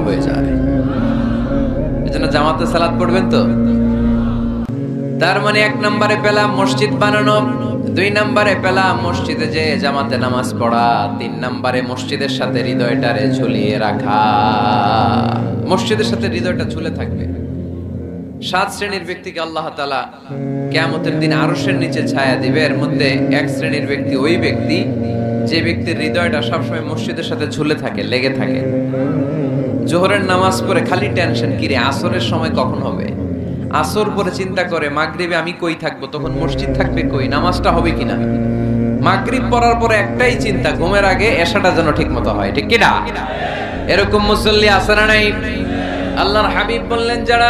হয়ে যায়। এজন্য জামাতে সালাত পড়বেন তো। তার মানে 1 নম্বরে পেলাম মসজিদ বানানো, 2 নম্বরে পেলাম মসজিদে যে জামাতে নামাজ পড়া, 3 নম্বরে মসজিদের সাথে হৃদয়টারে ঝুলিয়ে রাখা। মসজিদের সাথে হৃদয়টা ঝুলে থাকবে। 7 শ্রেণীর ব্যক্তিকে আল্লাহ তাআলা কিয়ামতের দিন আরশের নিচে ছায়া দিবে। এর মধ্যে 1 শ্রেণীর ব্যক্তি ওই ব্যক্তি যে ব্যক্তির হৃদয়টা সবসময় মসজিদের সাথে ঝুলে থাকে, লেগে থাকে। জোহরের নামাজ পড়ে খালি টেনশন, কিরে আসরের সময় কখন হবে। আসর পরে চিন্তা করে মাগরিবে আমি কই থাকবো, তখন মসজিদ থাকবে কই, নামাজটা হবে কিনা। মাগরিব পড়ার পরে একটাই চিন্তা, ঘুমের আগে এশাটা যেন ঠিক মতো হয়। ঠিক কিনা? এরকম মুসল্লি আছে না নাই? আল্লাহর হাবিব বললেন, যারা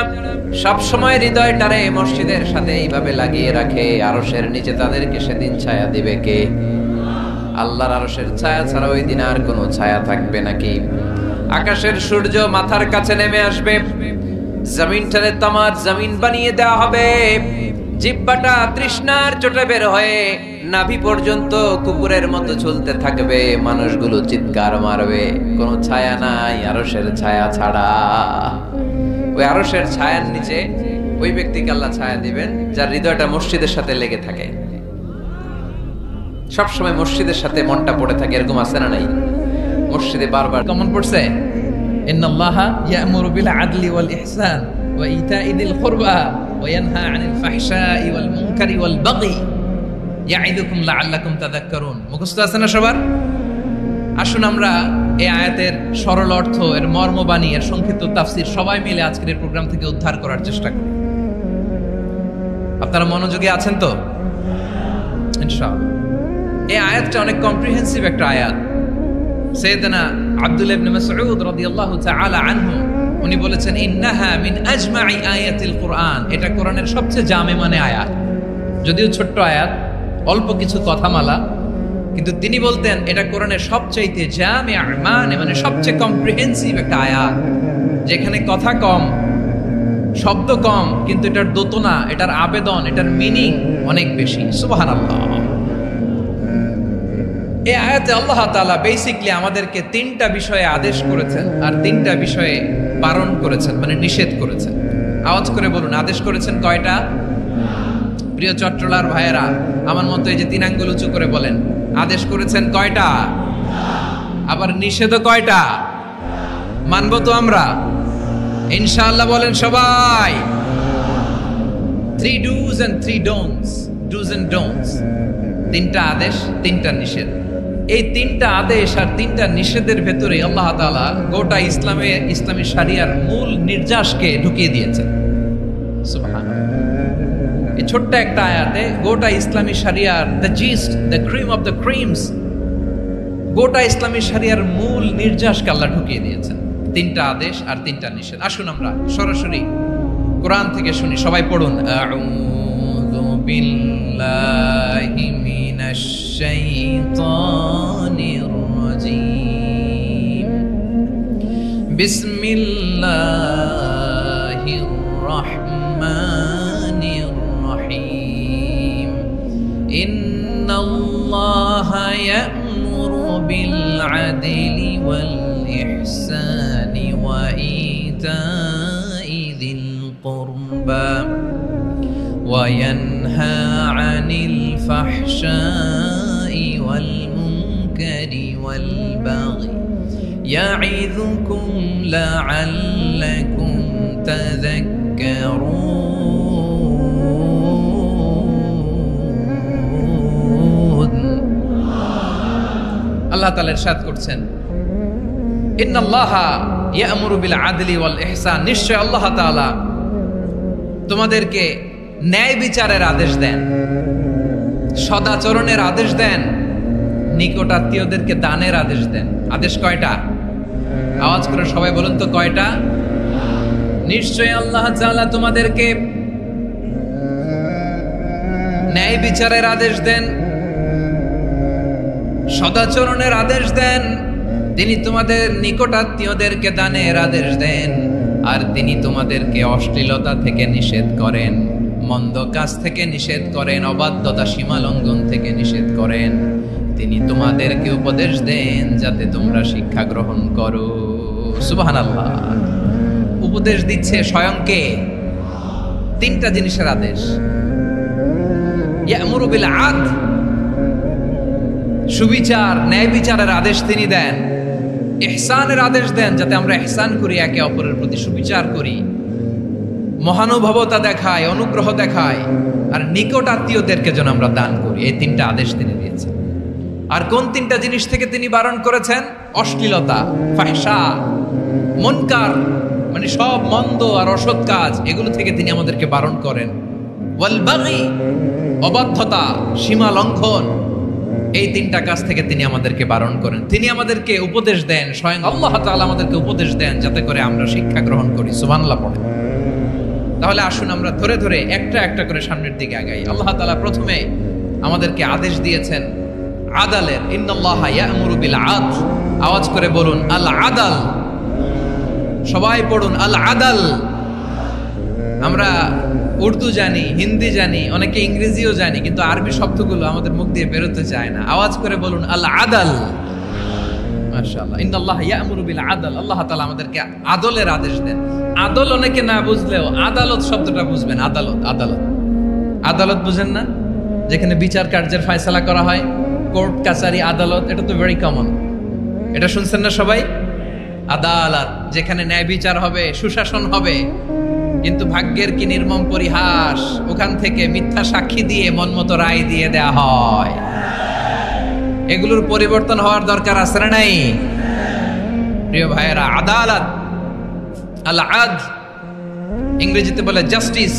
সব সময় হৃদয়টারে মসজিদের সাথে এইভাবে লাগিয়ে রাখে, আরশের নিচে তাদেরকে সেদিন ছায়া দিবে কে? আল্লাহর আরশের ছায়া ছাড়া ওই দিন আর কোনো ছায়া থাকবে নাকি? আকাশের সূর্য মাথার কাছে নেমে আসবে, জমিনটারে তামার জমিন বানিয়ে দেওয়া হবে। জিহ্বাটা তৃষ্ণার চোটে বের হয়ে নাভি পর্যন্ত কুকুরের মতো ঝুলতে থাকবে। মানুষগুলো চিৎকার মারবে, কোনো ছায়া নাই আরশের ছায়া ছাড়া। ওই আরশের ছায়ার নিচে ওই ব্যক্তিকে আল্লাহ ছায়া দিবেন যার হৃদয়টা মসজিদের সাথে লেগে থাকে, সব সময় মসজিদের সাথে মনটা পড়ে থাকে। এরকম আছে না নাই? মসজিদে বারবার কেমন পড়ছে, ইন্নাল্লাহা ইয়া'মুরু বিল আদলি ওয়াল ইহসান ওয়া ইতা'i যিল কুরবা ওয়া ইয়ানহা আনিল ফাহশাই ওয়াল মুনকারি ওয়াল বাগি ইয়া'iদুকুম লা'আল্লাকুম তাযাক্কারুন। মুখস্থ আছে না সবার? আসুন আমরা এই আয়াতের সরল অর্থ, এর মর্মবাণী, এর সংক্ষিপ্ত তাফসীর সবাই মিলে আজকের এই প্রোগ্রাম থেকে উদ্ধার করার চেষ্টা করি। আপনারা মনোযোগী আছেন তো? ইনশাআল্লাহ। এই আয়াতটা অনেক কম্প্রিহেন্সিভ একটা আয়াত। সাইয়েদনা আব্দুল্লাহ ইবনে মাসউদ রাদিয়াল্লাহু তাআলা আনহু উনি বলেছেন, ইন্নাহা মিন আজমাই আয়াতিল কুরআন। এটা কোরআনের সবচেয়ে জামে মানে আয়াত। যদিও ছোট্ট আয়াত, অল্প কিছু কথামালা, কিন্তু তিনি বলতেন এটা কোরআনের সবচাইতে জামে মানে সবচেয়ে কম্প্রিহেন্সিভ একটা আয়াত, যেখানে কথা কম, শব্দ কম, কিন্তু এটার দোতনা, এটার আবেদন, এটার মিনিং অনেক বেশি। সুবহানাল্লাহ। এই আয়াতে আল্লাহ তাআলা বেসিক্যালি আমাদেরকে 3টা বিষয়ে আদেশ করেছেন আর 3টা বিষয়ে বারণ করেছেন, মানে নিষেধ করেছেন। আওয়াজ করে বলুন, আদেশ করেছেন কয়টা? প্রিয় চট্টলার ভাইয়েরা, আমার মতো এই যে 3 আঙ্গুল উঁচু করে বলেন, আদেশ করেছেন কয়টা? আবার নিষেধও কয়টা? মানবো তো আমরা ইনশাআল্লাহ? বলেন সবাই। 3 do's and 3 don'ts, do's and don'ts। 3টা আদেশ, 3টা নিষেধ। এই 3টা আদেশ আর 3টা নিষেধের ভেতরে আল্লাহ তাআলা গোটা ইসলামী শরিয়ার মূল নির্যাসকে ঢুকিয়ে দিয়েছেন। সুবহানাল্লাহ। এই ছোট্ট একটা আয়াতে গোটা ইসলামী শরিয়ার, the gist, the cream of the creams, গোটা ইসলামী শরিয়ার মূল নির্যাসকে আল্লাহ ঢুকিয়ে দিয়েছেন। 3টা আদেশ আর 3টা নিষেধ। আসুন আমরা সরাসরি কোরআন থেকে শুনি, সবাই পড়ুন। আউযু বিল্লাহি মিনাশ শাইতানির রাজীম। বিসমিল্লাহির রাহমানির রাহিম। ইন্নাল্লাহা ইয়া'মুরু বিল আদলি ওয়াল ইহসানি ওয়া ইতা'i যিল কুরবা ওয়া ইয়ানহা আনিল ফাহশাই ওয়াল মুনকারি ওয়াল বাগি ইয়া'ইযুকুম লা'আল্লাকুম তাযাক্কারুন। আল্লাহ তাআলা ইরশাদ করছেন, ইন্নাল্লাহা ইয়া'মুরু বিল আদলি ওয়াল ইহসান। নিশ্চয় আল্লাহ তাআলা তোমাদেরকে ন্যায় বিচারের আদেশ দেন, সদাচরণের আদেশ দেন, নিকটাত্মীয়দেরকে দানের আদেশ দেন। আদেশ কয়টা? আওয়াজ করে সবাই বলুন তো কয়টা? নিশ্চয় আল্লাহ তাআলা তোমাদেরকে ন্যায় বিচারের আদেশ দেন, সদাচরণের আদেশ দেন, তিনি তোমাদের নিকটাত্মীয়দেরকে দানের আদেশ দেন, আর তিনি তোমাদেরকে অশ্লীলতা থেকে নিষেধ করেন, মন্দ কাজ থেকে নিষেধ করেন, অবাধ্যতা সীমা লঙ্ঘন থেকে নিষেধ করেন। তিনি তোমাদেরকে উপদেশ দেন যাতে তোমরা শিক্ষা গ্রহণ করো। সুবহানাল্লাহ। উপদেশ দিচ্ছে স্বয়ংকে, তিনটা জিনিসের আদেশ। ইয়ামুরু বিল আদল, সুবিচার ন্যায় বিচারের আদেশ তিনি দেন। ইহসানের আদেশ দেন, যাতে আমরা ইহসান করি, একে অপরের প্রতি সুবিচার করি, মহানুভবতা দেখায়, অনুগ্রহ দেখায়, আর নিকট আত্মীয়দেরকে যেন আমরা দান করি। এই তিনটা আদেশ তিনি দিয়েছেন। আর কোন তিনটা জিনিস থেকে তিনি বারণ করেছেন? অশ্লীলতা, ফাহশা, মুনকার, মানে সব মন্দ আর অসৎ কাজ, এগুলো থেকে তিনি আমাদেরকে বারণ করেন। ওয়াল বাগি, অবাধ্যতা, সীমা লঙ্ঘন, এই তিনটা কাজ থেকে তিনি আমাদেরকে বারণ করেন। তিনি আমাদেরকে উপদেশ দেন, স্বয়ং আল্লাহ তাআলা আমাদেরকে উপদেশ দেন, যাতে করে আমরা শিক্ষা গ্রহণ করি। সুবহানাল্লাহ পড়ে। তাহলে আসুন আমরা ধরে ধরে একটা একটা করে সামনের দিকে আগাই। আল্লাহ তাআলা প্রথমে আমাদেরকে আদেশ দিয়েছেন আদালের। ইন্নাল্লাহা ইয়া'মুরু বিল আদল। আওয়াজ করে বলুন আল আদাল। সবাই পড়ুন আল আদাল। আমরা উর্দু জানি, হিন্দি জানি, অনেকে ইংরেজিও জানি, কিন্তু আরবি শব্দগুলো আমাদের মুখ দিয়ে বেরোতে চায় না। আওয়াজ করে বলুন আল আদাল। মাশাআল্লাহ। ইন্নাল্লাহা ইয়া'মুরু বিল আদল। আল্লাহ তাআলা আমাদেরকে আদলের আদেশ দেন। আদল অনেকে না বুঝলেও আদালত শব্দটা বুঝবেন। আদালত, আদালত, আদালত বুঝেন না? যেখানে বিচার কার্যের ফয়সালা করা হয়, কোর্ট কাছারি, আদালত, এটা তো ভেরি কমন। এটা শুনছেন না সবাই? আদালত, যেখানে ন্যায় বিচার হবে, সুশাসন হবে। কিন্তু ভাগ্যের কি নির্মম পরিহাস, ওখান থেকে মিথ্যা সাক্ষী দিয়ে মনমতো রায় দিয়ে দেয়া হয়। এগুলোর পরিবর্তন হওয়ার দরকার আছে না নাই? প্রিয় ভাইয়েরা, আদালত, আল আদল, ইংরেজিতে বলে জাস্টিস,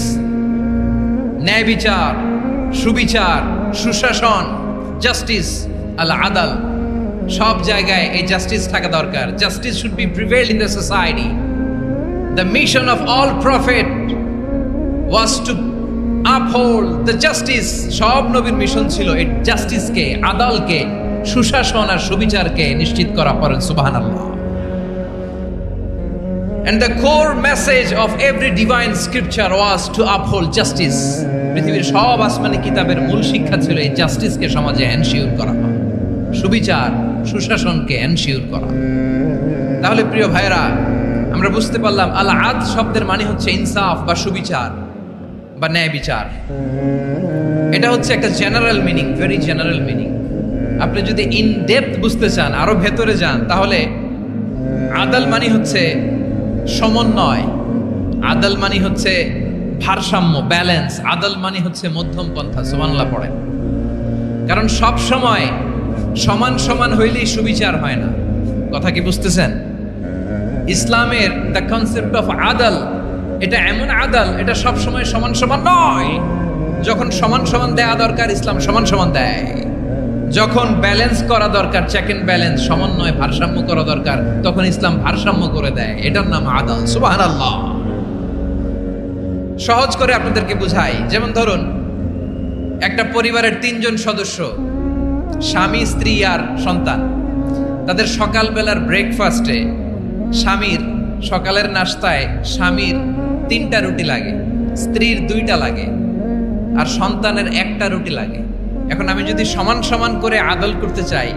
ন্যায় বিচার, সুবিচার, সুশাসন, জাস্টিস, আল আদল। সব জায়গায় এই জাস্টিস থাকা দরকার। Justice should be prevail in the society. The mission of all prophet was to uphold the justice. সব নবীর মিশন ছিল এই জাস্টিসকে, আদালকে, সুশাসন আর সুবিচারকে নিশ্চিত করা। পড়েন সুবহানাল্লাহ। And the core message of every divine scripture was to uphold justice. পৃথিবীর সব আসমানি কিতাবের মূল শিক্ষা ছিল এই জাস্টিসকে সমাজে এনশিওর করা, সুবিচার, সুশাসনকে এনশিওর করা। তাহলে প্রিয় ভাইরা, আমরা বুঝতে পারলাম আল আদল শব্দের মানে হচ্ছে ইনসাফ বা সুবিচার বা ন্যায় বিচার। এটা হচ্ছে একটা general meaning, very general meaning. আপনি যদি ইন ডেপথ বুঝতে চান, আরো ভেতরে যান, তাহলে আদল মানে হচ্ছে সমন্বয়, আদল মানে হচ্ছে ভারসাম্য, ব্যালেন্স। আদল মানে হচ্ছে মধ্যম পন্থা। সুবহানাল্লাহ পড়েন। কারণ সব সময় সমান সমান হইলেই সুবিচার হয় না। কথা কি বুঝতেছেন? ইসলামের দ্য কনসেপ্ট অফ আদল, এটা এমন আদল, এটা সব সময় সমান সমান নয়। যখন সমান সমান দেয়া দরকার, ইসলাম সমান সমান দেয়। যখন ব্যালেন্স করা দরকার, চেক এন্ড ব্যালেন্স, সমন্বয়, ভারসাম্য করা দরকার, তখন ইসলাম ভারসাম্য করে দেয়। এটার নাম আদল। সুবহানাল্লাহ। সহজ করে আপনাদেরকে বুঝাই। যেমন ধরুন, একটা পরিবারের 3 জন সদস্য, স্বামী, স্ত্রী আর সন্তান। তাদের সকালবেলার ব্রেকফাস্টে স্বামীর, সকালের নাস্তায় স্বামীর 3টা রুটি লাগে, স্ত্রীর 2টা লাগে, আর সন্তানের 1টা রুটি লাগে। এখন আমি যদি সমান সমান করে আদল করতে চাই,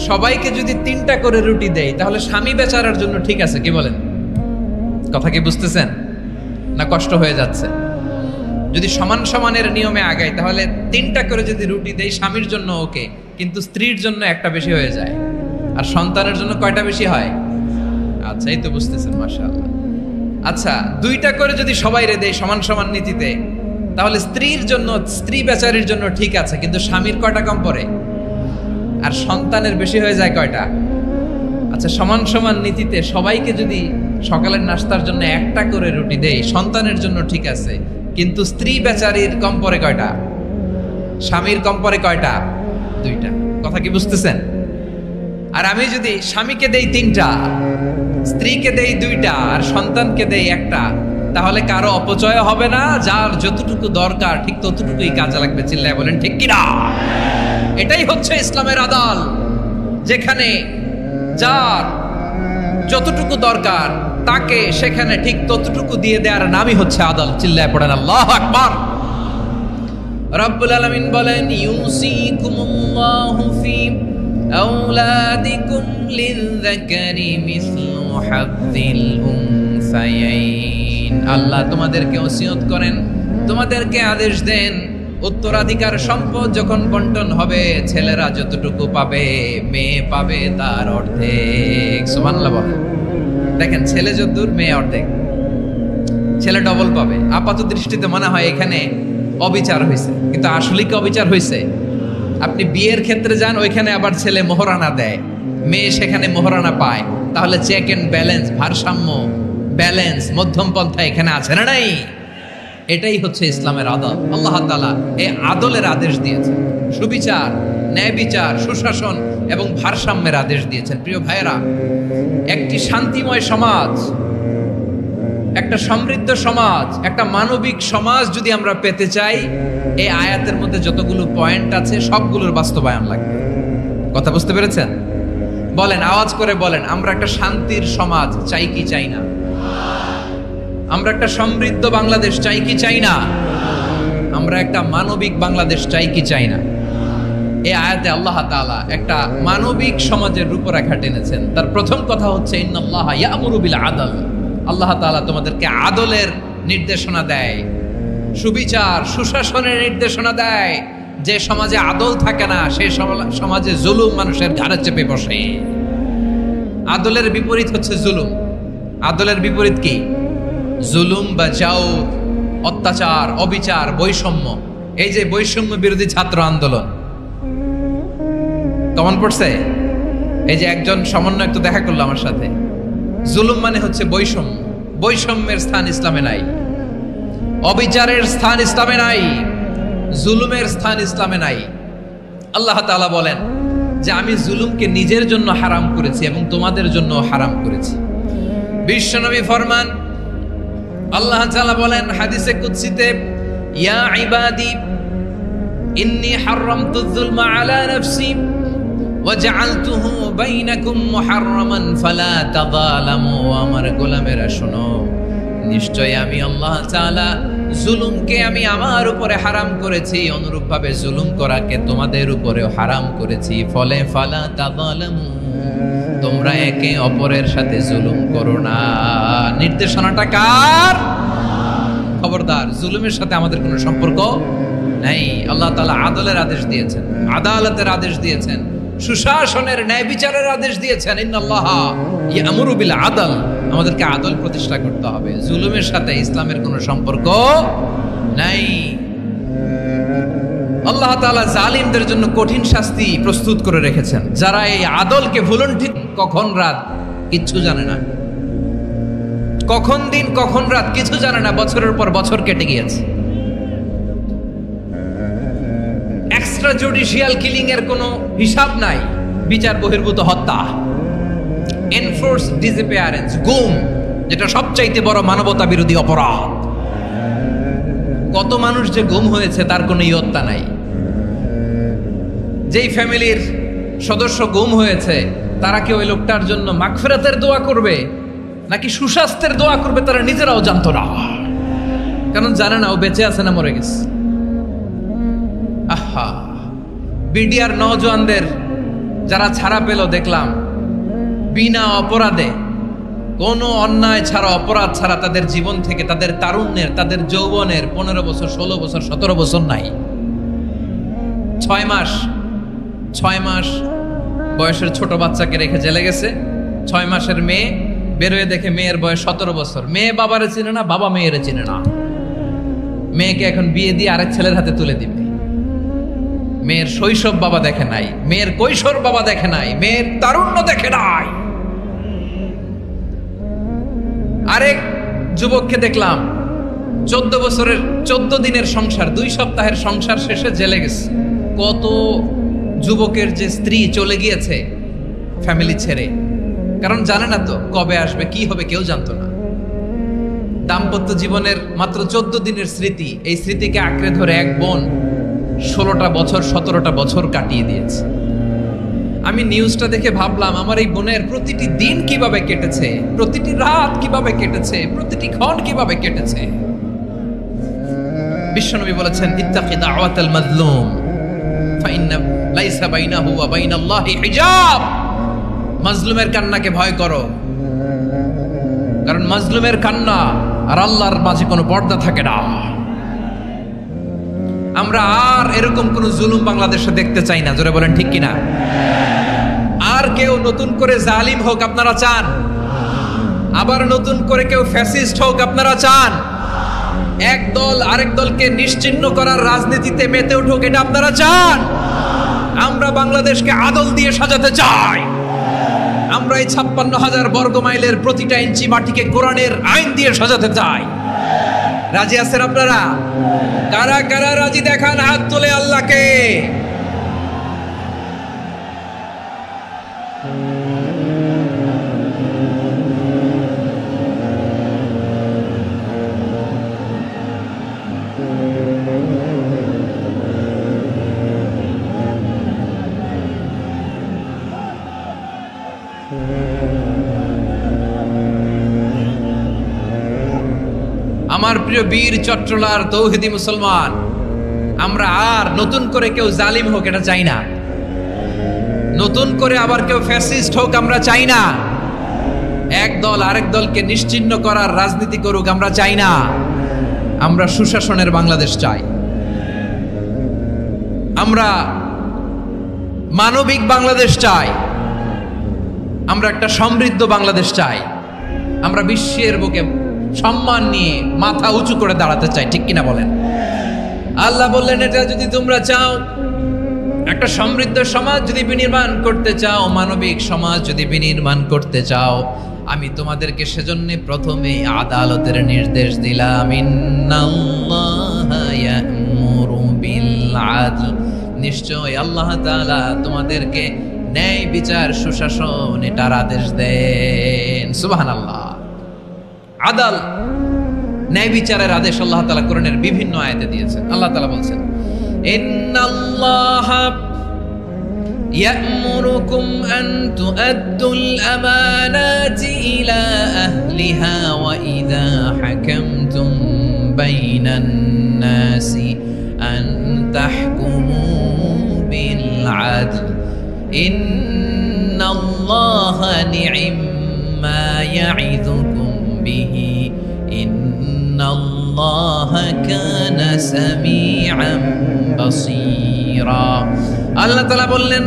সবাইকে যদি 3টা করে রুটি দেই, তাহলে স্বামী বেচারার জন্য ঠিক আছে? কি বলেন? কথা কি বুঝতেছেন না কষ্ট হয়ে যাচ্ছে? যদি সমান সমানের নিয়মে আগাই, তাহলে 3টা করে যদি রুটি দেই, স্বামীর জন্য ওকে, কিন্তু স্ত্রীর জন্য 1টা বেশি হয়ে যায়। আর সন্তানের জন্য কয়টা বেশি হয়? আচ্ছা, এই তো বুঝতেছেন, মাশাআল্লাহ। আচ্ছা, 2টা করে যদি সবাই রে দেয় সমান সমান নীতিতে, তাহলে স্ত্রীর জন্য, স্ত্রী বেচারির জন্য ঠিক আছে, কিন্তু স্বামীর কয়টা কম পড়ে? আর সন্তানের বেশি হয়ে যায় কয়টা? আচ্ছা, সমান সমান নীতিতে সবাইকে যদি সকালের নাস্তার জন্য 1টা করে রুটি দেই, সন্তানের জন্য ঠিক আছে, কিন্তু স্ত্রী বেচারির কম পড়ে কয়টা? স্বামীর কম পড়ে কয়টা? 2টা। কথা কি বুঝতেছেন? আর আমি যদি স্বামীকে দেই 3টা, স্ত্রীকে দেই 2টা, আর সন্তানকে দেই 1টা, তাহলে কারো অপচয় হবে না। যার যতটুকু দরকার ঠিক ততটুকুই কাজে লাগবে। চিল্লায় বলেন ঠিক কিনা? এটাই হচ্ছে ইসলামের আদল, যেখানে যার যতটুকু দরকার তাকে সেখানে ঠিক ততটুকু দিয়ে দেওয়ার নামই হচ্ছে আদল। চিল্লায় পড়েন আল্লাহু আকবার। রব্বুল আলামিন বলেন, ইউসিকুমুল্লাহু ফি আওলাদিকুম লিযযাকারি মিসলু হাযযিল উনসায়াইন। আল্লাহ তোমাদেরকে ওসিয়ত করেন, তোমাদেরকে আদেশ দেন, উত্তরাধিকার সম্পদ যখন বন্টন হবে ছেলেরা যতটুকু পাবে মেয়ে পাবে তার অর্ধেক। সুবহানাল্লাহ বলেন। দেখেন ছেলে যতদূর মেয়ে অর্ধেক, ছেলে ডবল পাবে। আপাত দৃষ্টিতে মনে হয় এখানে অবিচার হয়েছে, কিন্তু আসলে কি অবিচার হয়েছে? আপনি বিয়ের ক্ষেত্রে যান, ওইখানে আবার ছেলে মোহরানা দেয়, মেয়ে সেখানে মোহরানা পায়। তাহলে চেক এন্ড ব্যালেন্স, ভারসাম্য, ব্যালেন্স, মধ্যম পন্থা এখানে আছে না নাই? এটাই হচ্ছে ইসলামের আদল। আল্লাহ তাআলা এই আদলের আদেশ দিয়েছেন, সুবিচার, ন্যায় বিচার, সুশাসন এবং ভারসাম্যের আদেশ দিয়েছেন। প্রিয় ভাইয়েরা, একটি শান্তিময় সমাজ, একটা সমৃদ্ধ সমাজ, একটা মানবিক সমাজ যদি আমরা পেতে চাই, এই আয়াতের মধ্যে যতগুলো পয়েন্ট আছে সবগুলোর বাস্তবায়ন লাগবে। কথা বুঝতে পেরেছেন? বলেন, আওয়াজ করে বলেন, আমরা একটা শান্তির সমাজ চাই কি চাই না? আমরা একটা সমৃদ্ধ বাংলাদেশ চাই কি চাই না? আমরা একটা মানবিক বাংলাদেশ চাই কি চাই না? এই আয়াতে আল্লাহ তাআলা একটা মানবিক সমাজের রূপরেখা টেনেছেন। তার প্রথম কথা হচ্ছে ইন্নাল্লাহা ইয়ামুরু বিল আদল। আল্লাহ তাআলা তোমাদেরকে আদলের নির্দেশনা দেয়, সুবিচার, সুশাসনের নির্দেশনা দেয়। যে সমাজে আদল থাকে না সেই সমাজে জুলুম মানুষের ঘাড়ে চেপে বসে। আদলের বিপরীত হচ্ছে জুলুম। আদলের বিপরীত কি? জুলুম বা জাওর, অত্যাচার, অবিচার, বৈষম্য। এই যে বৈষম্য বিরোধী ছাত্র আন্দোলন কেমন পড়ছে? এই যে একজন সমন্বয়ক তো দেখা করলো আমার সাথে। জুলুম মানে হচ্ছে বৈষম্য। বৈষম্যের স্থান ইসলামে নাই, অবিচারের স্থান ইসলামে নাই, জুলুমের স্থান ইসলামে নাই। আল্লাহ তাআলা বলেন যে আমি জুলুমকে নিজের জন্য হারাম করেছি এবং তোমাদের জন্য হারাম করেছি। বিশ্বনবী ফরমান, আল্লাহ তাআলা বলেন হাদিসে কুদসিতে, ইয়া ইবাদি ইন্নী হারামতুয যুলমা আলা নাফসি ওয়া জাআলতুহু বাইনাকুম মুহাররামান ফালা তাযালামু। আমার গোলামেরা শোনো, নিশ্চয় আমি আল্লাহ তাআলা জুলুমকে আমি আমার উপরে হারাম করেছি, অনুরূপভাবে জুলুম করাকে তোমাদের উপরেও হারাম করেছি। ফলে ফালা তাযালামু, তোমরা একে অপরের সাথে জুলুম করো না। নির্দেশনাটা কার? খবরদার, জুলুমের সাথে আমাদের কোনো সম্পর্ক নাই। আল্লাহ তাআলা আদলের আদেশ দিয়েছেন, আদালতের আদেশ দিয়েছেন, সুশাসনের, ন্যায় বিচারের আদেশ দিয়েছেন। ইন্নাল্লাহা ইয়ামুরু বিল আদল। আমাদেরকে আদল প্রতিষ্ঠা করতে হবে। জুলুমের সাথে ইসলামের কোনো সম্পর্ক নাই। আল্লাহ তাআলা জালিমদের জন্য কঠিন শাস্তি প্রস্তুত করে রেখেছেন। যারা এই আদলকে ভুলন, ঠিক কখন রাত কিচ্ছু জানে না, কখন দিন কখন রাত কিছু জানে না, বছরের পর বছর কেটে গিয়েছে। এক্সট্রা জুডিশিয়াল কিলিং এর কোনো হিসাব নাই, বিচার বহির্ভূত হত্যা, এনফোর্স ডিসঅ্যাপিয়ারেন্স, গুম, যেটা সবচাইতে বড় মানবতা বিরোধী অপরাধ। কত মানুষ যে গুম হয়েছে তার কোনো ইয়ত্তা নাই। যেই ফ্যামিলির সদস্য গুম হয়েছে তারা কি ওই লোকটার জন্য মাগফিরাতের দোয়া করবে নাকি সুস্বাস্থ্যের দোয়া করবে তারা নিজেরাও জানতো না, কারণ জানে না ও বেঁচে আছে না মরে গেছে। আহা, বিডিআর নওজোয়ানদের যারা ছাড়া পেল দেখলাম, বিনা অপরাধে, কোনো অন্যায় ছাড়া, অপরাধ ছাড়া তাদের জীবন থেকে, তাদের তারুণ্যের, তাদের যৌবনের 15 বছর, 16 বছর, 17 বছর নাই, 6 মাস বয়সের ছোট বাচ্চাকে রেখে জেলে গেছে। 6 মাসের মেয়ে বেরোয় দেখে মেয়ের বয়স 17 বছর। মেয়ে বাবারে চিনে না, বাবা মেয়েরে চিনে না। মেয়েকে এখন বিয়ে দিয়ে আরেক ছেলের হাতে তুলে দিবে। মেয়ের শৈশব বাবা দেখে নাই, মেয়ের কৈশোর বাবা দেখে নাই, মেয়ের তারুণ্য দেখে নাই। আরেক যুবককে দেখলাম 14 বছরের 14 দিনের সংসার, 2 সপ্তাহের সংসার শেষে জেলে গেছে। কত যুবকের যে স্ত্রী চলে গিয়েছে ফ্যামিলি ছেড়ে, কারণ জানে না তো কবে আসবে, কি হবে, কেউ জানতো না। দাম্পত্য জীবনের মাত্র 14 দিনের স্মৃতি, এই স্মৃতিকে আঁকড়ে ধরে এক বোন 16টা বছর, 17টা বছর কাটিয়ে দিয়েছে। আমি নিউজটা দেখে ভাবলাম, আমার এই বোনের প্রতিটি দিন কিভাবে কেটেছে, প্রতিটি রাত কিভাবে কেটেছে, প্রতিটি ক্ষণ কিভাবে কেটেছে। বিশ্বনবী বলেছেন, ইত্তাকি দাওয়াতাল মাজলুম ফাইন্না লাইসা বাইনাহু ওয়া বাইনাল্লাহি হিজাব। মাজলুমের কান্নাকে ভয় করো, কারণ মাজলুমের কান্না আর আল্লাহর মাঝে কোনো পর্দা থাকে না। আমরা আর এরকম কোন জুলুম বাংলাদেশে দেখতে চাই না, জোরে বলেন ঠিক কিনা? আর কেউ নতুন করে জালিম হোক আপনারা চান? আবার নতুন করে কেউ ফ্যাসিস্ট হোক আপনারা চান? এক দল আরেক দলকে নিশ্চিহ্ন করার রাজনীতিতে মেতে উঠুক, এটা আপনারা চান? আমরা বাংলাদেশকে আদল দিয়ে সাজাতে চাই। আমরা এই 56,000 বর্গ মাইলের প্রতিটা ইঞ্চি মাটিকে কোরআনের আইন দিয়ে সাজাতে চাই। রাজি আছেন আপনারা? কারা কারা রাজি দেখান হাত তুলে আল্লাহকে। আমার প্রিয় বীর চট্টলার তৌহিদি মুসলমান, আমরা আর নতুন করে কেউ জালিম হোক এটা চাই না, নতুন করে আবার কেউ ফ্যাসিস্ট হোক আমরা চাই না, এক দল আরেক দলকে নিশ্চিহ্ন করার রাজনীতি করুক আমরা চাই না। আমরা সুশাসনের বাংলাদেশ চাই, আমরা মানবিক বাংলাদেশ চাই, আমরা একটা সমৃদ্ধ বাংলাদেশ চাই, আমরা বিশ্বের বুকে সম্মান নিয়ে মাথা উঁচু করে দাঁড়াতে চাই, ঠিক কিনা বলেন? আল্লাহ বললেন, এটা যদি তোমরা চাও, একটা সমৃদ্ধ সমাজ যদি বিনির্মাণ করতে চাও, মানবিক সমাজ যদি বিনির্মাণ করতে চাও, আমি তোমাদেরকে সেজন্য প্রথমে আদালতের নির্দেশ দিলাম। ইন্নাল্লাহা ইয়া'মুরু বিল আদল, নিশ্চয় আল্লাহ তাআলা তোমাদেরকে ন্যায় বিচার সুশাসন এটার আদেশ দেন। সুবহানাল্লাহ। আদাল, ন্যায় বিচারের আদেশ আল্লাহ তাআলা কোরআনের বিভিন্ন আয়াতে দিয়েছেন। আল্লাহ তাআলা বলছেন, ইন্নাল্লাহা ইয়া'মুরুকুম আন তুআদ্দুল আমানাতি ইলা আহলিহা ওয়া ইযা হাকামতুম বাইনান নাসি আন তাহকুমু বিল আদল ইন্নাল্লাহা নি'ম্মা ইয়া'iযুকুম বিহি ইন্নাল্লাহা কানা সামিআন বাসীরা। আল্লাহ তাআলা বললেন,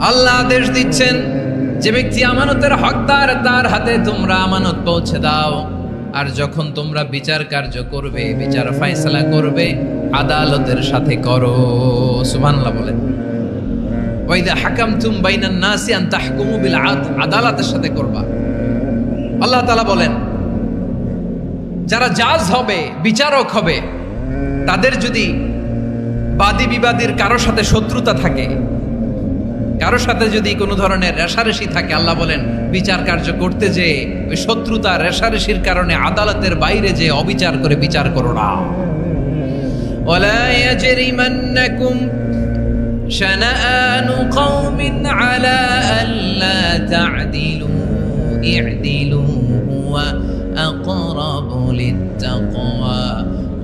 আল্লাহ আদেশ দিচ্ছেন, যে ব্যক্তি আমানতের হকদার তার হাতে তোমরা আমানত পৌঁছে দাও, আর যখন তোমরা বিচার কার্য করবে, বিচার ফয়সালা করবে, আদালতের সাথে করো। সুবহানাল্লাহ বলেন। ওয়া ইযা হাকামতুম বাইনান নাসি আন তাহকুমু বিল আদল, আদালতের সাথে করবা। আল্লাহ তাআলা বলেন, যারা জাজ হবে, বিচারক হবে, তাদের যদি বাদী বিবাদীর কারো সাথে শত্রুতা থাকে, কারো সাথে যদি কোনো ধরনের রেষারেষি থাকে, আল্লাহ বলেন বিচার কার্য করতে যে ওই শত্রুতা রেষারেষির কারণে আদালতের বাইরে যে অবিচার করে বিচার করো না। ওয়ালা ইয়াজরিমান্নাকুম শানাআনু কওমিন আলা আল্লা তা'দিলু ই'দিলু হুয়া আকরাবু লিত-তাকওয়া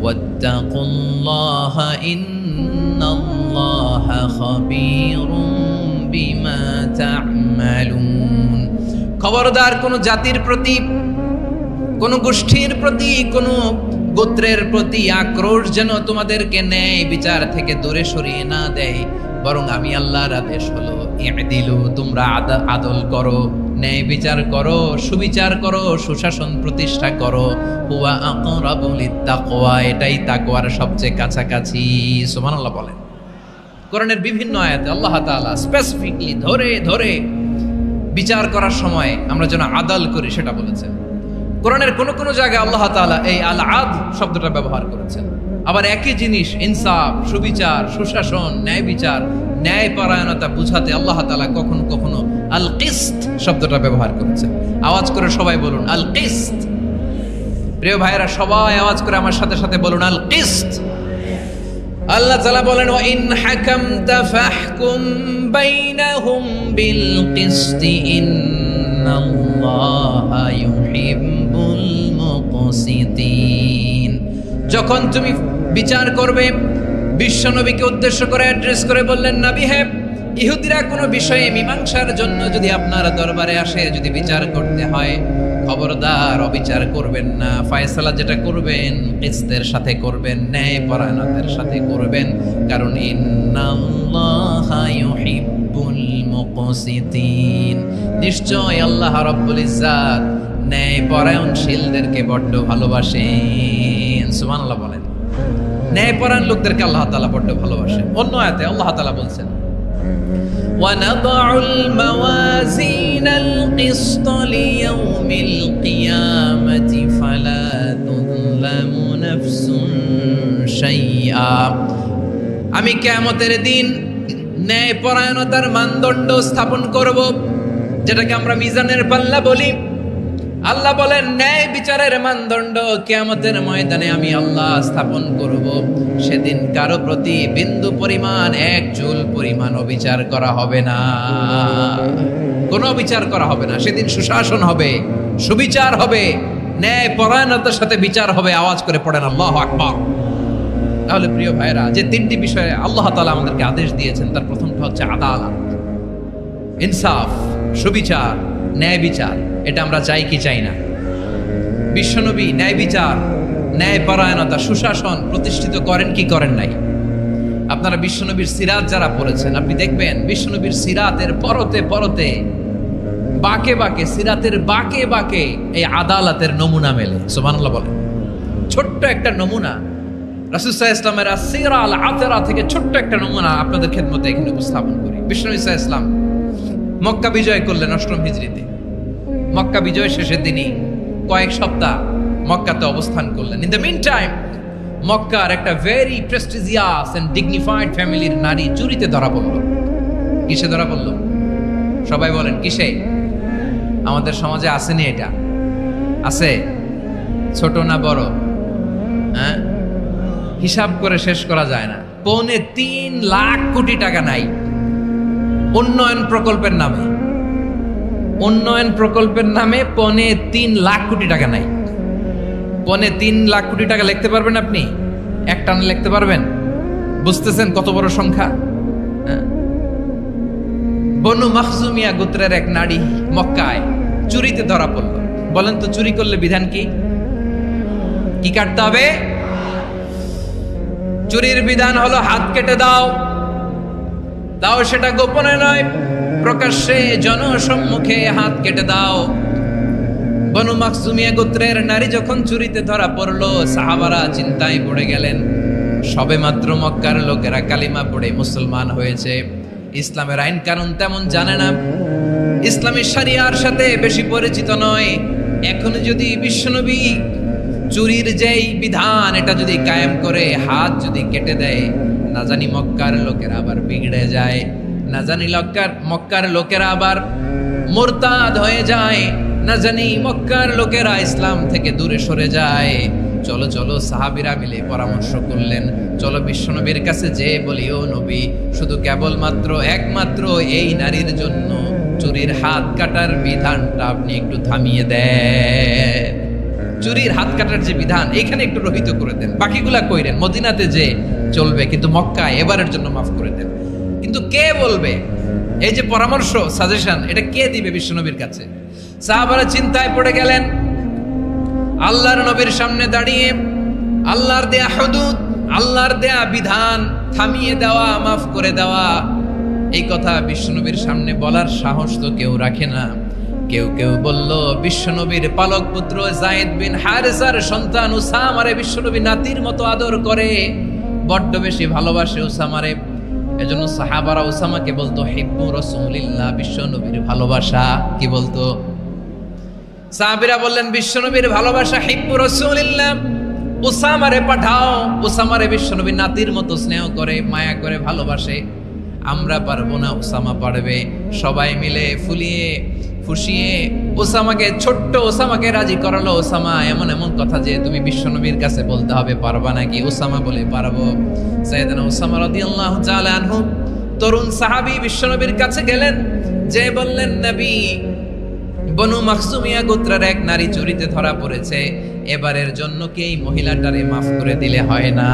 ওয়াত্তাকুল্লাহা ইন্নাল্লাহা খাবীরুম বিমা তা'মালুন। খবরদার কোন জাতির প্রতি, কোন গোষ্ঠীর প্রতি, কোন গোত্রের প্রতি আক্রোশ যেন তোমাদেরকে ন্যায় বিচার থেকে দূরে সরিয়ে না দেয়, বরং আমি আল্লাহর আদেশ হলো ই'দিলু, তোমরা আদল করো, ন্যায় বিচার করো, সুবিচার করো, সুশাসন প্রতিষ্ঠা করো। হুয়া আকরাবু লিত-তাকওয়া, এটাই তাকওয়ার সবচেয়ে কাছাকাছি। সুবহানাল্লাহ বলেন। কোরআনের বিভিন্ন আয়াতে আল্লাহ তাআলা স্পেসিফিকলি ধরে ধরে বিচার করার সময় আমরা যেন আদল করি সেটা বলেছেন। কোরআনের কোন কোন জায়গায় আল্লাহ তাআলা এই আল আদল শব্দটা ব্যবহার করেছেন। আবার একই জিনিস ইনসাফ, সুবিচার, সুশাসন, ন্যায় বিচার, ন্যায় পরায়ণতা বুঝাতে আল্লাহ তাআলা কখনো কখনো আল কিসত শব্দটা ব্যবহার করেছেন। আওয়াজ করে সবাই বলুন আল কিসত। প্রিয় ভাইরা, সবাই আওয়াজ করে আমার সাথে সাথে বলুন আল কিসত। আল্লাহ তাআলা বলেন, ওয়া ইন হাকামতা ফাহকুম বাইনাহুম বিল কিসতি ইন্নাল্লাহা ইউহিব্বুল মুকসিতিন। যখন তুমি বিচার করবে বিশ্বনবীকে উদ্দেশ্য করে অ্যাড্রেস করে বললেন, নবী হে, ইহুদিরা কোনো বিষয়ে মীমাংসার জন্য যদি আপনার দরবারে আসে, যদি বিচার করতে হয়, খবরদার অবিচার করবেন না। ফয়সালা যেটা করবেন কিসতের সাথে করবেন, ন্যায় পরায়ণতার সাথে করবেন, কারণ ইন্নাল্লাহা ইউহিব্বুল মুকসিতিন, নিশ্চয় আল্লাহ রাব্বুল ইজ্জাত ন্যায় পরায়ণশীলদেরকে বড্ড ভালোবাসেন। সুবহানাল্লাহ বলেন। ন্যায় পরায়ণ লোকদেরকে আল্লাহ তাআলা বড্ড ভালোবাসেন। অন্য আয়াতে আল্লাহ তাআলা বলছেন, وَنَضَعُ الْمَوَازِينَ الْقِسْطَ لِيَوْمِ الْقِيَامَةِ فَلَا تُظْلَمُ نَفْسٌ شَيْئًا, আমি কিয়ামতের দিন ন্যায় পরায়ণতার মানদণ্ড স্থাপন করব, যেটাকে আমরা মিজানের পাল্লা বলি। আল্লাহ বলেন, ন্যায় বিচারের মানদণ্ড কিয়ামতের ময়দানে আমি আল্লাহ স্থাপন করব। সেদিন কারো প্রতি বিন্দু পরিমাণ, এক চুল পরিমাণ অবিচার করা হবে না, কোনো অবিচার করা হবে না। সেদিন সুশাসন হবে, সুবিচার হবে, ন্যায় পরায়ণতার সাথে বিচার হবে। আওয়াজ করে পড়েন আল্লাহু আকবার। তাহলে প্রিয় ভাইরা, যে তিনটি বিষয়ে আল্লাহ তাআলা আমাদেরকে আদেশ দিয়েছেন, তার প্রথমটা হচ্ছে আদালত, ইনসাফ, সুবিচার, ন্যায় বিচার। এটা আমরা চাই কি চাই না? বিশ্বনবী ন্যায় বিচার, ন্যায় পরায়ণতা, সুশাসন প্রতিষ্ঠিত করেন কি করেন নাই? আপনারা বিশ্বনবীর সিরাত যারা পড়েছেন, আপনি দেখবেন বিশ্বনবীর সিরাতের পরতে পরতে, বাঁকে বাঁকে, সিরাতের বাঁকে বাঁকে এই আদালতের নমুনা মেলে। সুবহানাল্লাহ বলেন। ছোট্ট একটা নমুনা রাসূল সাল্লাল্লাহু আলাইহি ওয়াসাল্লামের আসসিরা আল আতরা থেকে ছোট্ট একটা নমুনা আপনাদের খেদমতে এখানে উপস্থাপন করি। বিশ্বনবী সাল্লাল্লাহু আলাইহি ওয়াসাল্লাম মক্কা বিজয় করলেন ৮ম হিজরিতে। মক্কা বিজয় শেষের দিনই কয়েক সপ্তাহ মক্কাতে অবস্থান করলেন। ইন দ্য মিন টাইম মক্কার একটা ভেরি প্রেস্টিজিয়াস এন্ড ডিগনিফাইড ফ্যামিলির নারী চুরিতে ধরা পড়ল। কিসে ধরা পড়ল? সবাই বলেন কিসে? আমাদের সমাজে আসেনি এটা? আছে? ছোট না বড়? হ্যাঁ, হিসাব করে শেষ করা যায় না। ৩.৫ লাখ কোটি টাকা নাই উন্নয়ন প্রকল্পের নামে। উন্নয়ন প্রকল্পের নামে ৩.৫ লাখ কোটি টাকা নাই। ৩.৫ লাখ কোটি টাকা লিখতে পারবেন আপনি? এক টানে লিখতে পারবেন? বুঝতেছেন কত বড় সংখ্যা? বনু মাখজুমিয়া গোত্রের এক নারী মক্কায় চুরিতে ধরা পড়ল। বলেন তো, চুরি করলে বিধান কি? কি কাটতে হবে? চুরির বিধান হলো হাত কেটে দাও। দাও সেটা গোপনে নয়, প্রকাশ্যে জনসম্মুখে হাত কেটে দাও। বনু মাখজুমিয়া গোত্রের নারী যখন চুরিতে ধরা পড়লো, সাহাবারা চিন্তায় পড়ে গেলেন। সবে মাত্র মক্কার লোকেরা কালিমা পড়ে মুসলমান হয়েছে, ইসলামের আইন কানুন তেমন জানে না, ইসলামী শরিয়ার সাথে বেশি পরিচিত নয়। এখন যদি বিশ্বনবী চুরির যেই বিধান এটা যদি কায়েম করে হাত যদি কেটে দেয়, না জানি মক্কার লোকেরা আবার বিগড়ে যায়, না জানি মক্কার লোকেরা আবার মুরতাদ হয়ে যায়, না জানি মক্কার লোকেরা ইসলাম থেকে দূরে সরে যায়। চলো চলো, সাহাবীরা মিলে পরামর্শ করলেন, চলো বিশ্বনবীর কাছে যে বলি, ও নবী, শুধু কেবলমাত্র একমাত্র এই নারীর জন্য চুরির হাত কাটার বিধানটা আপনি একটু থামিয়ে দেন। চুরির হাত কাটার যে বিধান এখানে একটু রহিত করে দেন, বাকিগুলা কইরেন মদিনাতে যে চলবে, কিন্তু মক্কায় এবারের জন্য মাফ করে দেন। কিন্তু কে বলবে? এই যে পরামর্শ, সাজেশন, এটা কে দিবে বিশ্বনবীর কাছে? সাহাবারা চিন্তায় পড়ে গেলেন। আল্লাহর নবীর সামনে দাঁড়িয়ে আল্লাহর দেয়া হুদুদ, আল্লাহর দেয়া বিধান থামিয়ে দেওয়া, মাফ করে দেওয়া, এই কথা বিশ্বনবীর সামনে বলার সাহস তো কেউ রাখে না। কেউ কেউ বলল, বিশ্বনবীর পালক পুত্র যায়েদ বিন হারেসার সন্তান উসামারে বিশ্বনবী নাতির মতো আদর করে, বড্ড বেশি ভালোবাসে উসামারে। এজন্য সাহাবারা উসামাকে বলতো হিব্বু রাসূলিল্লাহ, বিশ্বনবীর ভালোবাসা। কি বলতো? সাহাবীরা বললেন, বিশ্বনবীর ভালোবাসা হিব্বু রাসূলিল্লাহ, উসামারে পাঠাও। উসামারে বিশ্বনবী নাতির মতো স্নেহ করে, মায়া করে, ভালোবাসে। আমরা পারবো না, উসামা পারবে। সবাই মিলে ফুলিয়ে ফুসিয়ে ওসামাকে, ছোট্ট ওসামাকে রাজি করালো। ওসামা এমন এমন কথা যে তুমি বিশ্বনবীর কাছে বলতে হবে, পারবা নাকি? ওসামা বলে, পারবো। সাইয়েদনা ওসামা রাদিয়াল্লাহু তাআলা আনহু তরুণ সাহাবী বিশ্বনবীর কাছে গেলেন, যে বললেন, নবী, বনু মাখজুমিয়া গোত্রের এক নারী চুরিতে ধরা পড়েছে। এবারের জন্য কি এই মহিলাটারে মাফ করে দিলে হয় না?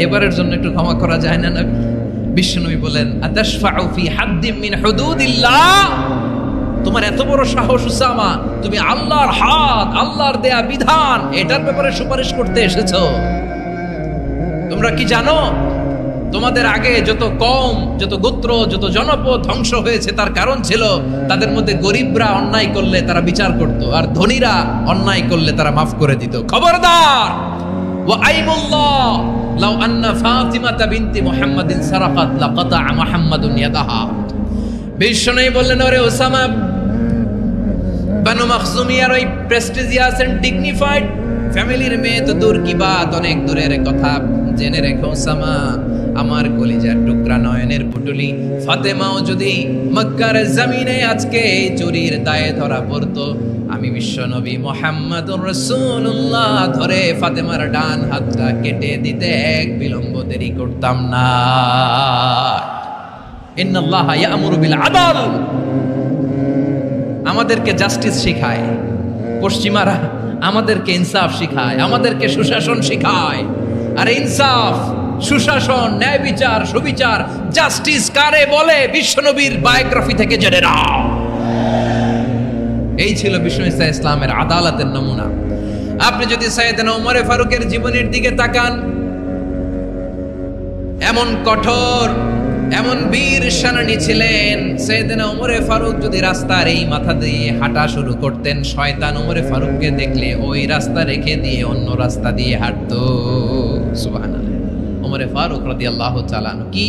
এবারের জন্য একটু ক্ষমা করা যায় না? নবী বিশ্বনবী বলেন, আতাশফাউ ফি হাদ্দিম মিন হুদুদিল্লাহ, তোমার এত বড় সাহস উসামা, তুমি আল্লাহর হাত, আল্লাহর দেয়া বিধান, এটার ব্যাপারে সুপারিশ করতে এসেছো? তোমরা কি জানো তোমাদের আগে যত কওম, যত গোত্র, যত জনপদ ধ্বংস হয়েছে তার কারণ ছিল তাদের মধ্যে গরিবরা অন্যায় করলে তারা বিচার করত, আর ধনীরা অন্যায় করলে তারা মাফ করে দিত। খবরদার! ওয়া আইমুল্লাহ লাউ আন্না ফাতিমাতা বিনতি মুহাম্মাদিন সারাকাত লাকাতা মুহাম্মাদুন ইয়াদাহা। বিশ্বনবী বললেন, ওরে ওসামা, বানু মাখজুমিয়ার ওই প্রেস্টিজিয়াস এন্ড ডিগনিফাইড ফ্যামিলির মেয়ে তো দূর কি বাত, অনেক দূরের কথা। জেনে রেখো ওসামা, আমার কলিজার টুকরা নয়নের পুটুলি ফাতেমাও যদি মক্কার জমিনে আজকে এই চুরির দায়ে ধরা পড়তো, আমি বিশ্বনবী মুহাম্মাদুর রাসূলুল্লাহ ধরে ফাতেমার ডান হাতটা কেটে দিতে এক বিলম্ব দেরি করতাম না। ইন্নাল্লাহা ইয়া'মুরু বিল আদল, আমাদেরকে জাস্টিস শিখায়। পশ্চিমারা আমাদেরকে ইনসাফ শিখায়, আমাদেরকে সুশাসন শিখায়। আর ইনসাফ, সুশাসন, ন্যায় বিচার, সুবিচার, জাস্টিস কারে বলে বিশ্বনবীর বায়োগ্রাফি থেকে জেনে নাও। এই ছিল বিষ্ণু ঈসা ইসলামের আদালতের নমুনা। আপনি যদি সাইয়েদনা ওমর ফারুকের জীবনের দিকে তাকান, এমন কঠোর, এমন বীর সেনানী ছিলেন। সাইয়েদনা ওমর ফারুক যদি রাস্তার এই মাথা দিয়ে হাঁটা শুরু করতেন, শয়তান ওমর ফারুককে দেখলে ওই রাস্তা রেখে দিয়ে অন্য রাস্তা দিয়ে হাঁটতো। সুবহানাল্লাহ। ওমর ফারুক রাদিয়াল্লাহু তাআলা কি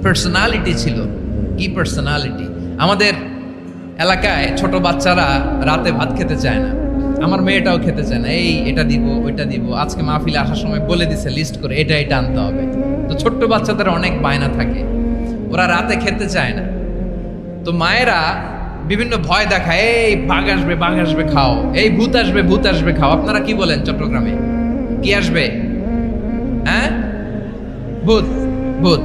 পার্সোনালিটি ছিল, কি পার্সোনালিটি! আমাদের এলাকায় ছোট বাচ্চারা রাতে ভাত খেতে চায় না, আমার মেয়েটাও খেতে চায় না। এই এটা দিব, ওইটা দিব, আজকে মাহফিলে আসার সময় বলে দিছে লিস্ট করে এটা এটা আনতে হবে। তো ছোট্ট বাচ্চাদের অনেক বায়না থাকে, ওরা রাতে খেতে চায় না। তো মায়েরা বিভিন্ন ভয় দেখায়, এই বাঘ আসবে, বাঘ আসবে খাও, এই ভূত আসবে, ভূত আসবে খাও। আপনারা কি বলেন চট্টগ্রামে? কি আসবে? হ্যাঁ, ভূত, ভূত,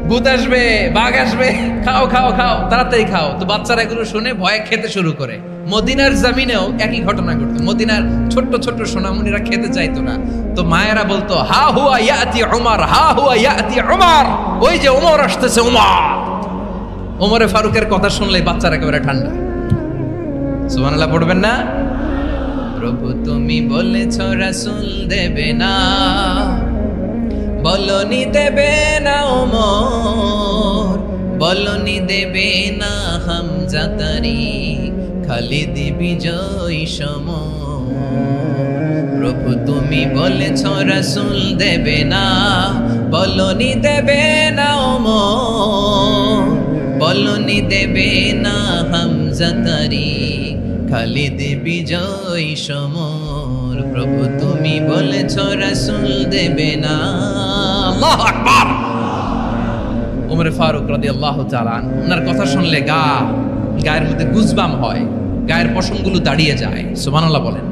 ভূত আসবে, বাঘ আসবে, খাও খাও খাও, তাড়াতাড়ি খাও। তো বাচ্চারা এগুলো শুনে ভয়ে খেতে শুরু করে। মদিনার জমিনেও একই ঘটনা ঘটতো। মদিনার ছোট্ট ছোট্ট সোনামণিরা খেতে চাইতো না। তো মায়েরা বলতো, হা হুয়া ইয়াতি উমর, হা হুয়া ইয়াতি উমর, ওই যে ওমর আসতেছে, ওমর। ওমরে ফারুকের কথা শুনলে বাচ্চারা একেবারে ঠান্ডা। সুবহানাল্লাহ পড়বেন না? প্রভু তুমি বলেছ রাসূল দেবে না, বলনি দেবে না ওমর, বলনি দেবে না হামজা তারি, খালিদ বিজয় সমর। প্রভু তুমি বলেছ রাসূল দেবে না, বলনি দেবে না ওমর, বলনি দেবে না হামজা তারি, খালিদ বিজয় সমর। প্রভু তুমি বলেছ রাসূল দেবে না। আল্লাহু আকবার। ওমর ফারুক রাদিয়াল্লাহু তাআলা ওনার কথা শুনলে গায়ের মধ্যে গুজবাম হয়, গায়ের পশমগুলো দাঁড়িয়ে যায়। সুবহানাল্লাহ বলেন।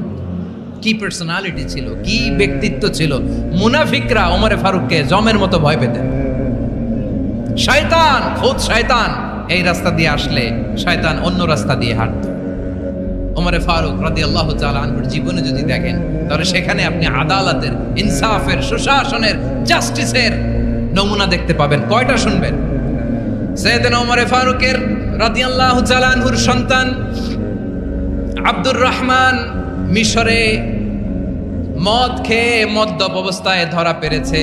কি পার্সোনালিটি ছিল, কি ব্যক্তিত্ব ছিল! মুনাফিকরা ওমর ফারুককে জমের মতো ভয় পেতেন। শয়তান, খুদ শয়তান এই রাস্তা দিয়ে আসলে শয়তান অন্য রাস্তা দিয়ে হাঁটতো। ওমর ফারুক রাদিয়াল্লাহু তাআলা আনহুর জীবনে যদি দেখেন, তাহলে সেখানে আপনি আদালতের, ইনসাফের, সুশাসনের, জাস্টিসের নমুনা দেখতে পাবেন। কয়টা শুনবেন? সাইয়েদনা ওমর ফারুকের রাদিয়াল্লাহু তাআলা আনহুর সন্তান আব্দুর রহমান মিশরে মদ খেয়ে মদ্যপ অবস্থায় ধরা পড়েছে।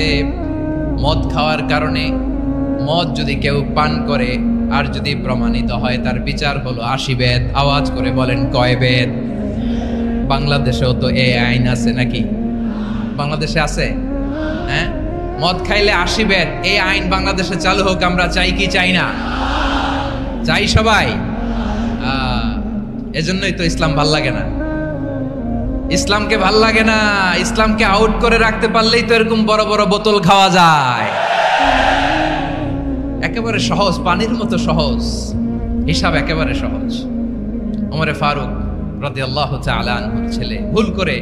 মদ খাওয়ার কারণে, মদ যদি কেউ পান করে আর যদি প্রমাণিত হয়, তার বিচার হলো 80 বেদ। আওয়াজ করে বলেন কয় বেদ? বাংলাদেশেও তো এই আইন আছে নাকি? বাংলাদেশে আছে? হ্যাঁ, মদ খাইলে 80 বেদ। এই আইন বাংলাদেশে চালু হোক, আমরা চাই কি চাই না? চাই সবাই। এজন্যই তো ইসলাম ভাল লাগে না। ইসলামকে ভাল লাগে না। ইসলামকে আউট করে রাখতে পারলেই তো এরকম বড় বড় বোতল খাওয়া যায়। একেবারে সহজ, পানির মতো সহজ হিসাব, একেবারে সহজ। ওমর ফারুক রাদিয়াল্লাহু তাআলা আনহুর ছেলে ভুল করে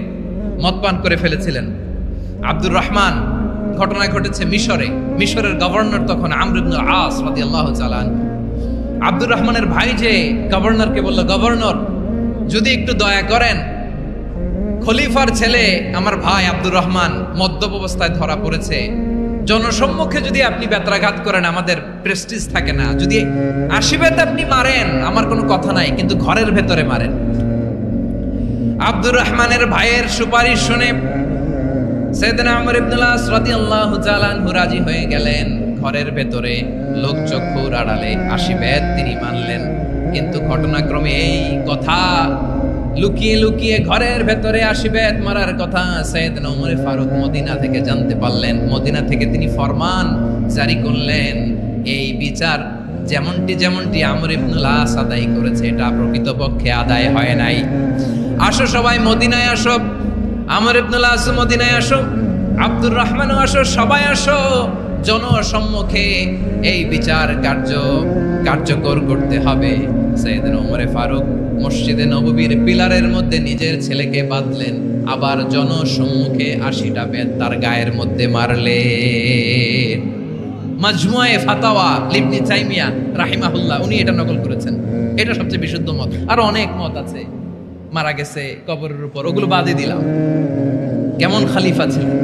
মদ পান করে ফেলেছিলেন। আব্দুর রহমান, ঘটনা ঘটেছে মিশরে। মিশরের গভর্নর তখন আমর ইবনে আস রাদিয়াল্লাহু তাআলা আনহু। আব্দুর রহমানের ভাই যে গভর্নরকে বলল, গভর্নর যদি একটু দয়া করেন, খলিফার ছেলে আমার ভাই আব্দুর রহমান মদ্যপ অবস্থায় ধরা পড়েছে, জনসম্মুখে যদি আপনি বেত্রাঘাত করেন আমাদের প্রেস্টিজ থাকে না, যদি আশীর্বাদ আপনি মারেন আমার কোনো কথা নাই, কিন্তু ঘরের ভেতরে মারেন। আব্দুর রহমানের ভাইয়ের সুপারিশ শুনে সাইয়েদনা ওমর ইবনে আস রাদিয়াল্লাহু তাআলা আনহু রাজি হয়ে গেলেন। ঘরের ভেতরে লোক চক্ষুর আড়ালে আশীর্বাদ তিনি মানলেন, কিন্তু ঘটনাক্রমে এই কথা লুকিয়ে লুকিয়ে ঘরের ভেতরে আশীর্বাদ মারার কথা সাইয়েদনা ওমর ফারুক মদিনা থেকে জানতে পারলেন। মদিনা থেকে তিনি ফরমান জারি করলেন, এই বিচার যেমনটি আমর ইবনে আস আদায় করেছে এটা প্রকৃতপক্ষে আদায় হয় নাই। আসো সবাই মদিনায় আসো, আমর ইবনে আস মদিনায় আসো, আব্দুর রহমানও আসো, সবাই আসো, জনসম্মুখে এই বিচার কার্যকর করতে হবে। সাইয়েদনা ওমর ফারুক মসজিদে নববীর পিলারের মধ্যে নিজের ছেলেকে বাঁধলেন, আবার জনসম্মুখে ৮০টা বেত তার গায়ের মধ্যে মারলেন। মাজমুয়ে ফাতাওয়া ইবনে তাইমিয়া রাহিমাহুল্লাহ উনি এটা নকল করেছেন, এটা সবচেয়ে বিশুদ্ধ মত। আর অনেক মত আছে, মারা গেছে কবরের উপর, ওগুলো বাদই দিলাম। কেমন খলিফা ছিলেন,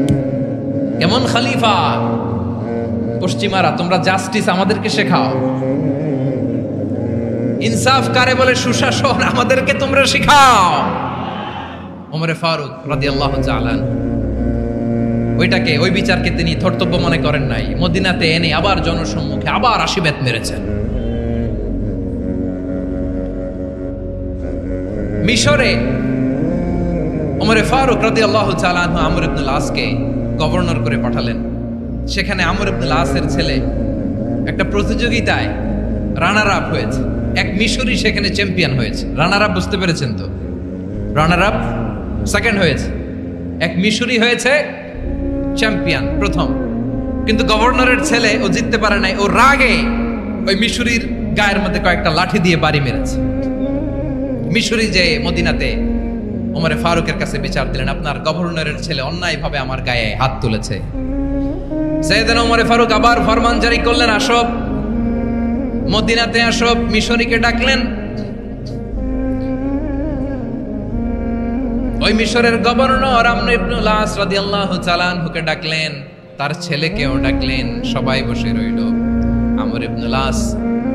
কেমন খলিফা! পশ্চিমারা তোমরা জাস্টিস আমাদেরকে শেখাও, ইনসাফ কারে বলে সুশাসন আমাদেরকে তোমরা শেখাও। ওমর ফারুক রাদিয়াল্লাহু তাআলা ওই বিচারকে তিনি ধর্তব্য মনে করেন নাই। মদিনাতে এনে আবার জনসম্মুখে আবার ৮০ বেত মেরেছেন। মিশরে ওমর ফারুক রাদিয়াল্লাহু তাআলা আনহু আমর ইবনে আস-কে গভর্নর করে পাঠালেন। সেখানে আমর ইবনে আস-এর ছেলে একটা প্রতিযোগিতায় রানার আপ হয়েছে, এক মিশরি সেখানে চ্যাম্পিয়ন হয়েছে। রানার আপ বুঝতে পেরেছেন তো? রানার আপ সেকেন্ড হয়েছে, এক মিশরি হয়েছে চ্যাম্পিয়ন প্রথম। কিন্তু গভর্নরের ছেলে ও জিততে পারে নাই, ও রাগে ওই মিশরির গায়ের মধ্যে কয়েকটা লাঠি দিয়ে বাড়ি মেরেছে। মিশরি যে মদিনাতে ওমর ফারুকের কাছে বিচার দিলেন, আপনার গভর্নরের ছেলে অন্যায়ভাবে আমার গায়ে হাত তুলেছে। সাইয়েদনা ওমর ফারুক আবার ফরমান জারি করলেন, আসো মদিনাতে আসো। মিশরীকে ডাকলেন। ওই মিশরের গভর্নর আমর ইবনে আস রাদিয়াল্লাহু তাআলা আনহুকে ডাকলেন, তার ছেলেকেও ডাকলেন, সবাই বসে রইল। আমর ইবনে আস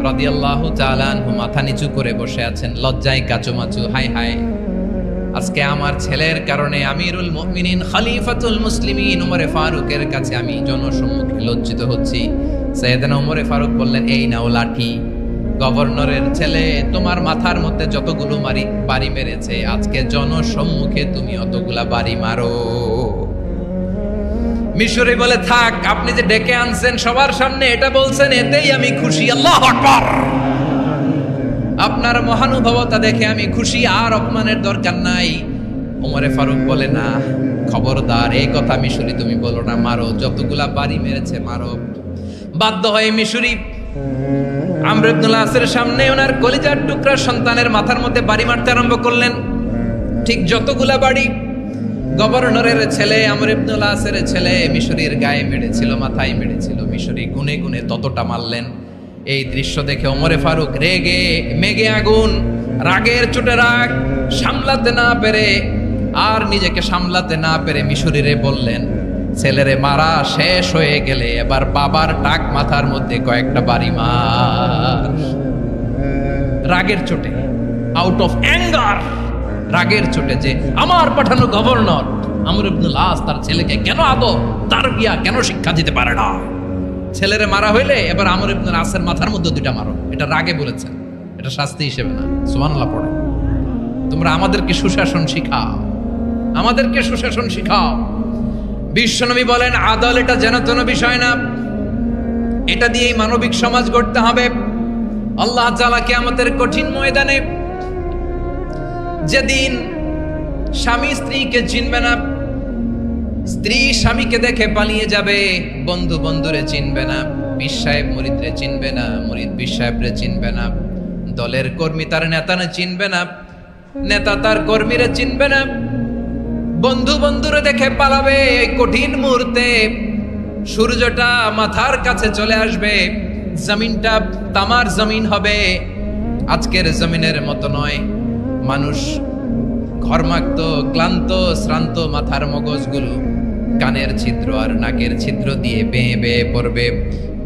রাদিয়াল্লাহু তাআলা আনহু মাথা নিচু করে বসে আছেন, লজ্জায় কাচুমাচু। হায় হায়, আজকে আমার ছেলের কারণে আমিরুল মুমিনিন খলিফাতুল মুসলিমিন ওমর ফারুকের কাছে আমি জনসম্মুখে লজ্জিত হচ্ছি। সাইয়েদনা ওমর ফারুক বললেন, এই নাও লাঠি, গভর্নরের ছেলে তোমার মাথার মধ্যে যতগুলো বাড়ি মেরেছে, আজকে জনসম্মুখে তুমি অতগুলা বাড়ি মারো। মিশরি বলে, থাক, আপনি যে ডেকে আনছেন সবার সামনে এটা বলছেন, এতেই আমি খুশি। আল্লাহু আকবার! আপনার মহানুভবতা দেখে আমি খুশি, আর অপমানের দরকার নাই। ওমর ফারুক বলে, না, খবরদার, এই কথা মিশরি তুমি বলো না, মারো, যতগুলা বাড়ি মেরেছে মারো। বাধ্য হয়ে মিশরি আমর ইবনে আস-এর সামনে ওনার কলিজার টুকরা সন্তানের মাথার মধ্যে বাড়ি মারতে আরম্ভ করলেন। ঠিক যতগুলা বাড়ি গভর্নরের ছেলে আমর ইবনে আস-এর ছেলে মিশরির গায়ে মেরেছিল, মাথায় মেরেছিল, মিশরি গুনে গুনে ততটা মারলেন। এই দৃশ্য দেখে ওমর ফারুক রেগে মেগে আগুন, রাগের চোটে রাগ সামলাতে না পেরে, আর নিজেকে সামলাতে না পেরে মিশরিরে বললেন, ছেলেরে মারা শেষ হয়ে গেলে এবার বাবার টাক মাথার মধ্যে কয়েকটা বাড়ি মার। রাগের চোটে, আউট অফ অ্যাঙ্গার, রাগের চোটে, যে আমার পাঠানো গভর্নর আমর ইবনে আস তার ছেলেকে কেন তারবিয়া কেন শিক্ষা দিতে পারে না। ছেলেরে মারা হইলে এবার আমর ইবনে আসের মাথার মধ্যে দুইটা মারো, এটা রাগে বলেছেন, এটা শাস্তি হিসেবে না। সুবহানাল্লাহ পড়ে। তোমরা আমাদেরকে সুশাসন শিখাও, আমাদেরকে সুশাসন শিখাও। বিশ্বনবী বলেন, আদল এটা যেন তেন বিষয় না, এটা দিয়েই মানবিক সমাজ গড়তে হবে। আল্লাহ তাআলা কিয়ামতের কঠিন ময়দানে যেদিন স্বামী স্ত্রীকে চিনবে না, স্ত্রী স্বামীকে দেখে পালিয়ে যাবে, বন্ধু বন্ধুরে চিনবে না, পীর সাহেব মুরিদরে চিনবে না, মুরিদ পীর সাহেবরে চিনবে না, দলের কর্মী তার নেতারে চিনবে না, নেতা তার কর্মীরে চিনবে না, বন্ধু বন্ধুরে দেখে পালাবে। কঠিন মুহূর্তে সূর্যটা মাথার কাছে চলে আসবে, জমিনটা তামার জমিন হবে, আজকের জমিনের মতো নয়। মানুষ ঘর্মাক্ত, ক্লান্ত, শ্রান্ত মাথার মগজগুলো কানের ছিদ্র আর নাকের ছিদ্র দিয়ে বেয়ে বেয়ে পড়বে।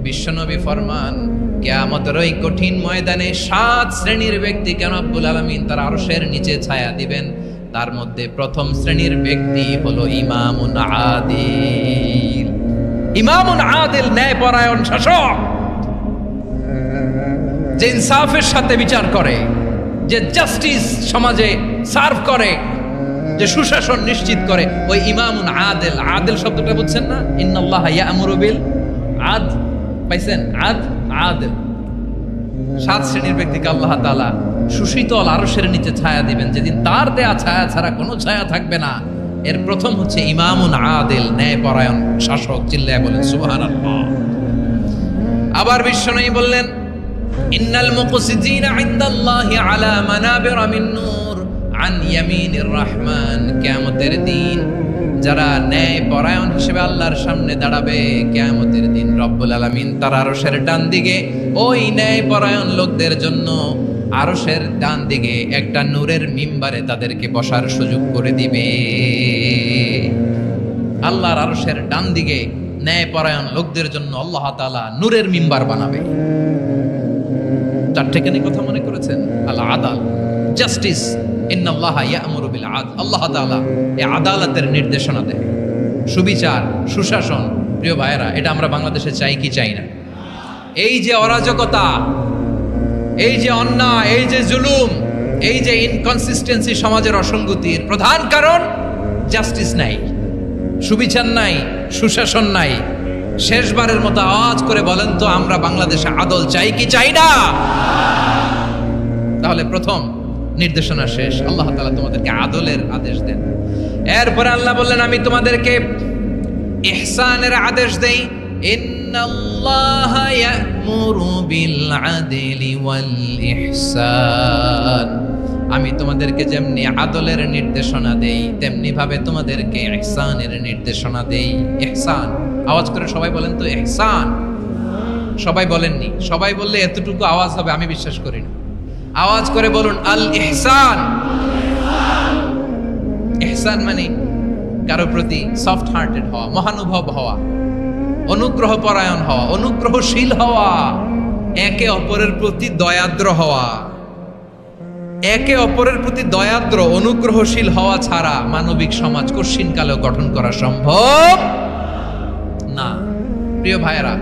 বিশ্বনবী ফরমান, কিয়ামতের ওই কঠিন ময়দানে 7 শ্রেণীর ব্যক্তিকে রব্বুল আলামিন তার আরশের নিচে ছায়া দিবেন। তার মধ্যে প্রথম শ্রেণীর ব্যক্তি হলো ইমামুন আদিল। ইমামুন আদিল, ন্যায়পরায়ণ শাসক, যে ইনসাফের সাথে বিচার করে, যে জাস্টিস সমাজে সার্ভ করে, যে সুশাসন নিশ্চিত করে, ওই ইমামুন আদিল। আদিল শব্দটা বুঝছেন না? ইন্নাল্লাহা ইয়া'মুরু বিল আদল, পাইছেন? আদিল। 7 শ্রেণীর ব্যক্তিকে আল্লাহ তাআলা সুশীতল আরশের নিচে ছায়া দিবেন, যেদিন তার দেয়া ছায়া ছাড়া কোনো ছায়া থাকবে না। এর প্রথম হচ্ছে ইমামুন আদিল, ন্যায়পরায়ণ শাসক। চিল্লায় বলেন সুবহানাল্লাহ। আবার বিশ্বনবী বললেন, ইন্নাল মুকসিতিনা ইনদাল্লাহি আলা মানাবিরা মিন নূর আন ইয়ামিনির রহমান। কিয়ামতের দিন যারা ন্যায়পরায়ণ হিসেবে আল্লাহর সামনে দাঁড়াবে, কিয়ামতের দিন রব্বুল আলামিন তার আরশের ডান দিকে ওই ন্যায়পরায়ণ লোকদের জন্য আরশের ডান দিকে একটা নূরের মিম্বারে তাদেরকে বসার সুযোগ করে দিবে। আল্লাহর আরশের ডান দিকে ন্যায়পরায়ণ লোকদের জন্য আল্লাহ তাআলা নূরের মিম্বার বানাবে। 4টেখানি কথা মনে করেছেন? আল আদাল, জাস্টিস। ইন্নাল্লাহা ইয়া'মুরু বিল আদল। আল্লাহ তাআলা এই আদালতের নির্দেশনা দেয়, সুবিচার, সুশাসন। প্রিয় ভাইয়েরা, এটা আমরা বাংলাদেশে চাই কি চাই না? এই যে অরাজকতা, এই যে অন্যায়, এই যে জুলুম, এই যে ইনকনসিস্টেন্সি সমাজের অসঙ্গতির প্রধান কারণ জাস্টিস নাই, সুবিচার নাই, সুশাসন নাই। শেষবারের মতো আওয়াজ করে বলেন তো, আমরা বাংলাদেশে আদল চাই কি চাই না? তাহলে প্রথম নির্দেশনা শেষ, আল্লাহ তাআলা তোমাদেরকে আদলের আদেশ দেন। এরপরে আল্লাহ বললেন, আমি তোমাদেরকে ইহসানের আদেশ দেই। ইন্নাল্লাহা ইয়া'মুরু বিল আদলি ওয়াল ইহসান। আমি তোমাদেরকে যেমনি আদলের নির্দেশনা দেই, তেমনি ভাবে তোমাদেরকে ইহসানের নির্দেশনা দেই। ইহসান, আওয়াজ করে সবাই বলেন তো ইহসান। সবাই বলেননি, সবাই বললে এতটুকু আওয়াজ হবে আমি বিশ্বাস করি না। আওয়াজ করে বলুন আল ইহসান। ইহসান মানে কারো প্রতি সফট হার্টেড হওয়া, মহানুভব হওয়া, অনুগ্রহ পরায়ণ হওয়া, অনুগ্রহশীল হওয়া, একে অপরের প্রতি দয়াদ্র হওয়া। একে অপরের প্রতি দয়াদ্র, অনুগ্রহশীল হওয়া ছাড়া মানবিক সমাজ কঠিন কালেও গঠন করা সম্ভব না। প্রিয় ভাইয়েরা,